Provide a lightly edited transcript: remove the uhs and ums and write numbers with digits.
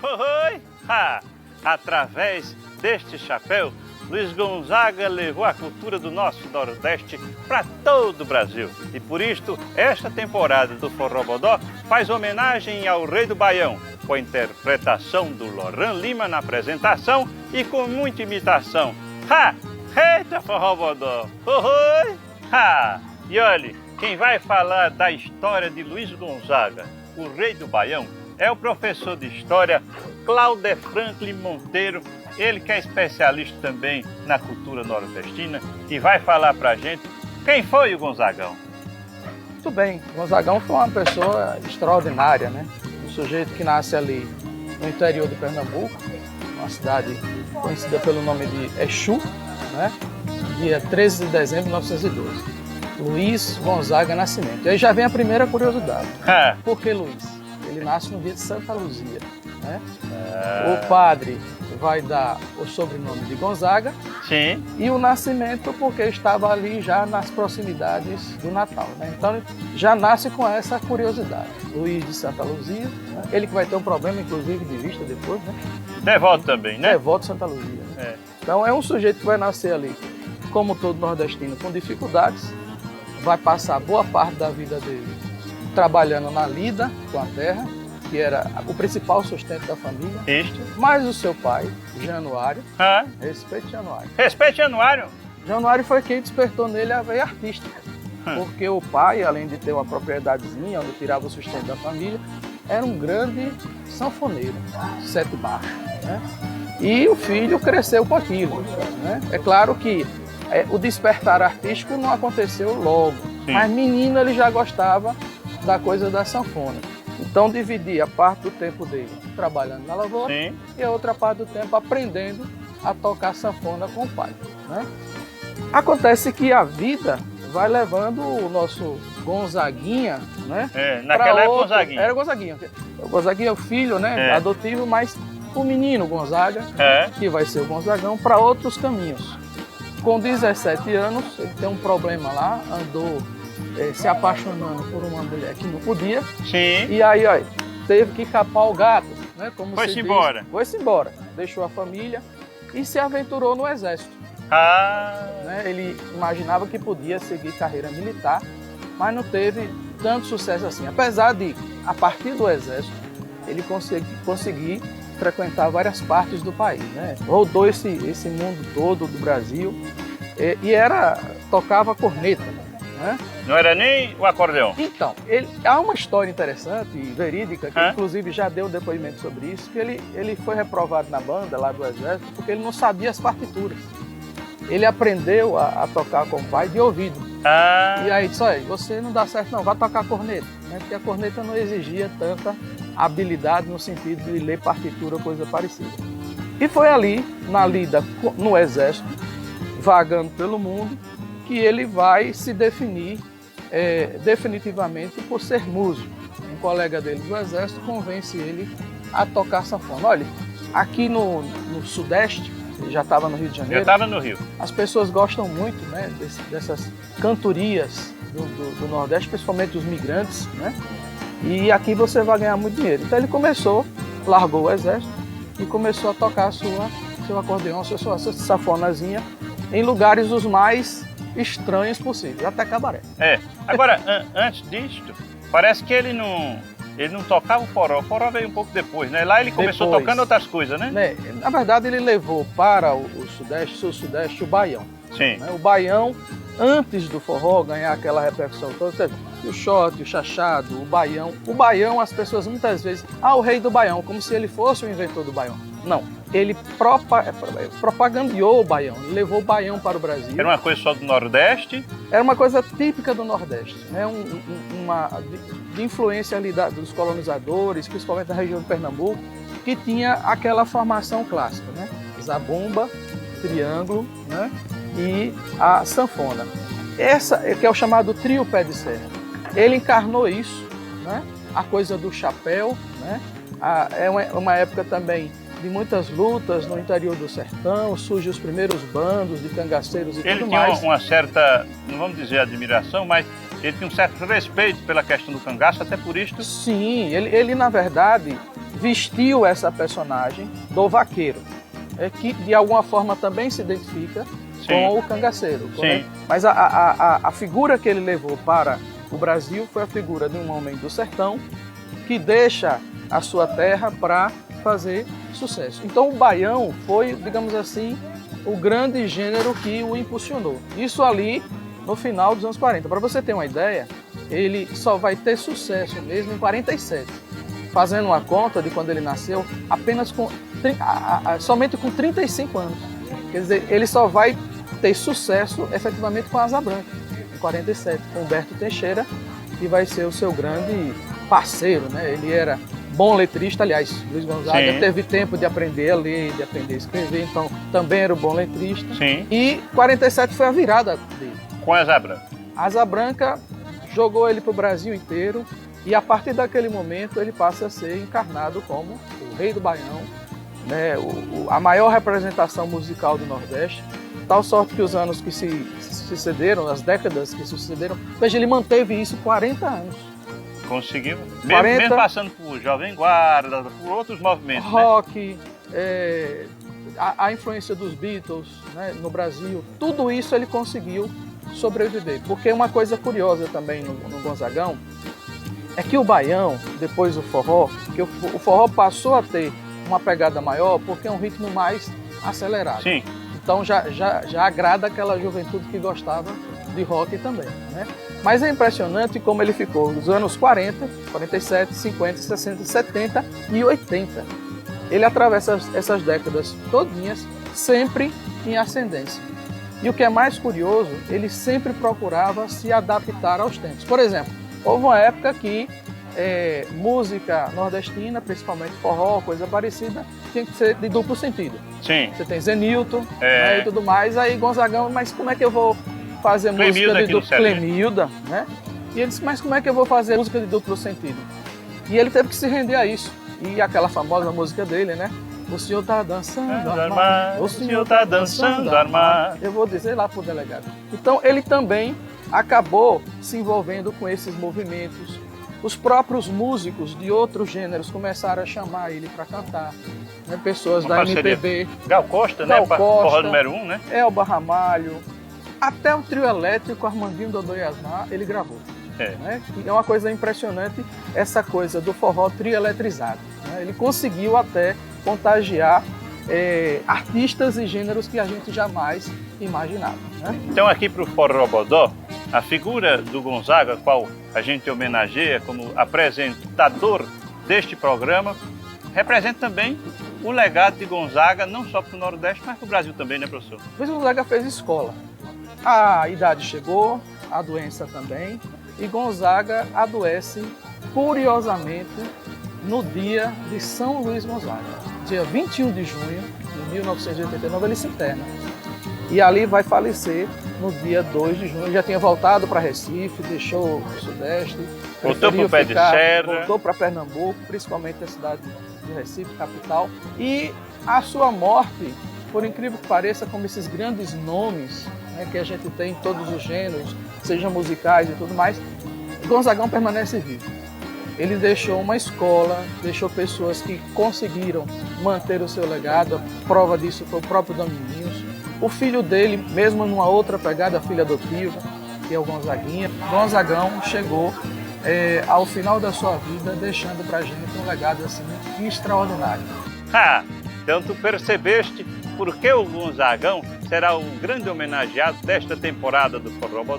Oi! Ha! Através deste chapéu, Luiz Gonzaga levou a cultura do nosso Nordeste para todo o Brasil. E por isto, esta temporada do Forró Bodó faz homenagem ao Rei do Baião, com a interpretação do Loran Lima na apresentação e com muita imitação. Ha! Eita Forró Bodó! Oi! Ha! E olhe, quem vai falar da história de Luiz Gonzaga, o Rei do Baião, é o professor de História Cláudio Franklin Monteiro, ele que é especialista também na cultura nordestina e vai falar pra gente quem foi o Gonzagão. Muito bem, Gonzagão foi uma pessoa extraordinária, né? Um sujeito que nasce ali no interior de Pernambuco, uma cidade conhecida pelo nome de Exu, né? Dia 13 de dezembro de 1912. Luiz Gonzaga Nascimento. E aí já vem a primeira curiosidade. Por que Luiz? Ele nasce no dia de Santa Luzia, né? O padre vai dar o sobrenome de Gonzaga. Sim. E o nascimento porque estava ali já nas proximidades do Natal, né? Então já nasce com essa curiosidade. Luiz de Santa Luzia, né? Ele que vai ter um problema inclusive de vista depois, né? Devoto também, né? Devoto de Santa Luzia. Né? Então é um sujeito que vai nascer ali, como todo nordestino, com dificuldades, vai passar boa parte da vida dele trabalhando na lida com a terra, que era o principal sustento da família. Isto. Mas o seu pai, Januário, respeite Januário. Respeite Januário. Januário foi quem despertou nele a veia artística. Porque o pai, além de ter uma propriedadezinha onde tirava o sustento da família, era um grande sanfoneiro, sete baixos, né? E o filho cresceu com aquilo, né? É claro que o despertar artístico não aconteceu logo, mas menino ele já gostava da coisa da sanfona. Então dividia parte do tempo dele trabalhando na lavoura e a outra parte do tempo aprendendo a tocar sanfona com o pai, né? Acontece que a vida vai levando o nosso Gonzaguinha, né? Naquela época Gonzaguinha. Era Gonzaguinha. O Gonzaguinha é o filho, né? Adotivo, mas o menino Gonzaga, que vai ser o Gonzagão, para outros caminhos. Com 17 anos, ele tem um problema lá, andou se apaixonando por uma mulher que não podia. Sim. E aí, ó, teve que capar o gato, né? Como foi-se embora. Foi-se embora. Deixou a família e se aventurou no exército. Né? Ele imaginava que podia seguir carreira militar, mas não teve tanto sucesso assim. Apesar de, a partir do exército, ele conseguir frequentar várias partes do país, né? Rodou esse mundo todo do Brasil e tocava corneta, né? Não era nem o acordeão? Então, há uma história interessante e verídica, que inclusive já deu depoimento sobre isso, que ele foi reprovado na banda lá do exército porque ele não sabia as partituras. Ele aprendeu a tocar com o pai de ouvido. E aí disse, olha, você não dá certo não, vai tocar corneta, né? Porque a corneta não exigia tanta habilidade no sentido de ler partitura ou coisa parecida. E foi ali, na lida no exército, vagando pelo mundo, que ele vai se definir definitivamente por ser músico. Um colega dele do exército convence ele a tocar sanfona. Olha, aqui no Sudeste, ele já estava no Rio de Janeiro. Já estava no Rio. As pessoas gostam muito, né, dessas cantorias do Nordeste, principalmente os migrantes, né? E aqui você vai ganhar muito dinheiro. Então ele largou o exército e começou a tocar seu acordeão, sua sanfonazinha em lugares os mais estranhos possíveis, até cabaré. Agora, antes disto, parece que ele não tocava o forró veio um pouco depois, né? Lá ele começou tocando outras coisas, né? Na verdade, ele levou para o Sudeste, sul-Sudeste, o baião. Sim. Né? O baião, antes do forró ganhar aquela repercussão toda, o shot, o chachado, o baião. O baião, as pessoas muitas vezes, o rei do baião, como se ele fosse o inventor do baião. Não, ele propagandeou o baião, ele levou o baião para o Brasil. Era uma coisa só do Nordeste? Era uma coisa típica do Nordeste, né? De influência ali dos colonizadores, principalmente da região de Pernambuco, que tinha aquela formação clássica, né? Zabumba, triângulo, né? E a sanfona. Essa que é o chamado trio pé de serra. Ele encarnou isso, né? A coisa do chapéu, né? É uma época também de muitas lutas no interior do sertão, surgem os primeiros bandos de cangaceiros e tudo mais. Ele tinha uma certa, não vamos dizer admiração, mas ele tinha um certo respeito pela questão do cangaço, até por isso. Sim, ele na verdade, vestiu essa personagem do vaqueiro, que de alguma forma também se identifica com o cangaceiro. Sim. Mas a figura que ele levou para o Brasil foi a figura de um homem do sertão que deixa a sua terra para fazer sucesso. Então o baião foi, digamos assim, o grande gênero que o impulsionou. Isso ali no final dos anos 40. Para você ter uma ideia, ele só vai ter sucesso mesmo em 47. Fazendo uma conta de quando ele nasceu, apenas somente com 35 anos. Quer dizer, ele só vai ter sucesso efetivamente com a Asa Branca, em 47, com Humberto Teixeira, que vai ser o seu grande parceiro, né? Ele era bom letrista, aliás, Luiz Gonzaga teve tempo de aprender a ler, de aprender a escrever, então também era um bom letrista. Sim. E 47 foi a virada dele. Com a Asa Branca. A Asa Branca jogou ele para o Brasil inteiro e a partir daquele momento ele passa a ser encarnado como o rei do baião, né? A maior representação musical do Nordeste. Tal sorte que os anos que se sucederam, as décadas que se sucederam, veja, ele manteve isso 40 anos. Conseguiu, 40, mesmo passando por Jovem Guarda, por outros movimentos. Rock, né? A influência dos Beatles, né, no Brasil, tudo isso ele conseguiu sobreviver. Porque uma coisa curiosa também no Gonzagão é que o baião, depois do forró, que o forró passou a ter uma pegada maior porque é um ritmo mais acelerado. Sim. Então já agrada aquela juventude que gostava de rock também, né? Mas é impressionante como ele ficou nos anos 40, 47, 50, 60, 70 e 80. Ele atravessa essas décadas todinhas sempre em ascendência. E o que é mais curioso, ele sempre procurava se adaptar aos tempos. Por exemplo, houve uma época que música nordestina, principalmente forró, coisa parecida, tinha que ser de duplo sentido. Sim. Você tem Zenilton, né, e tudo mais, aí Gonzagão, mas como é que eu vou fazer música de duplo Clemilda, né? E ele disse, mas como é que eu vou fazer música de duplo sentido? E ele teve que se render a isso. E aquela famosa música dele, né? O senhor tá dançando armado, o senhor tá dançando armado. Eu vou dizer lá pro delegado. Então ele também acabou se envolvendo com esses movimentos. Os próprios músicos de outros gêneros começaram a chamar ele para cantar, né? Pessoas da MPB. Gal Costa, né? Forró número 1, né? Elba Ramalho. Até o trio elétrico, Armandinho Dodô e Asmar, ele gravou. Né? É uma coisa impressionante essa coisa do forró trio eletrizado. Né? Ele conseguiu até contagiar artistas e gêneros que a gente jamais imaginava. Né? Então aqui para o Forrobodó, a figura do Gonzaga, qual a gente homenageia como apresentador deste programa, representa também o legado de Gonzaga, não só para o Nordeste, mas para o Brasil também, né, professor? Luiz Gonzaga fez escola. A idade chegou, a doença também, e Gonzaga adoece, curiosamente, no dia de São Luís Gonzaga. Dia 21 de junho de 1989, ele se interna. E ali vai falecer no dia 2 de junho. Ele já tinha voltado para Recife, deixou o Sudeste. Voltou para o Pé de Serra. Voltou para Pernambuco, principalmente a cidade de Recife, capital. E a sua morte, por incrível que pareça, como esses grandes nomes, né, que a gente tem em todos os gêneros, sejam musicais e tudo mais, Gonzagão permanece vivo. Ele deixou uma escola, deixou pessoas que conseguiram manter o seu legado. A prova disso foi o próprio Dominguinhos. O filho dele, mesmo numa outra pegada, a filha adotiva, que é o Gonzaguinha. Gonzagão chegou ao final da sua vida deixando pra gente um legado assim extraordinário. Então tu percebeste por que o Gonzagão será o grande homenageado desta temporada do Forrobodó.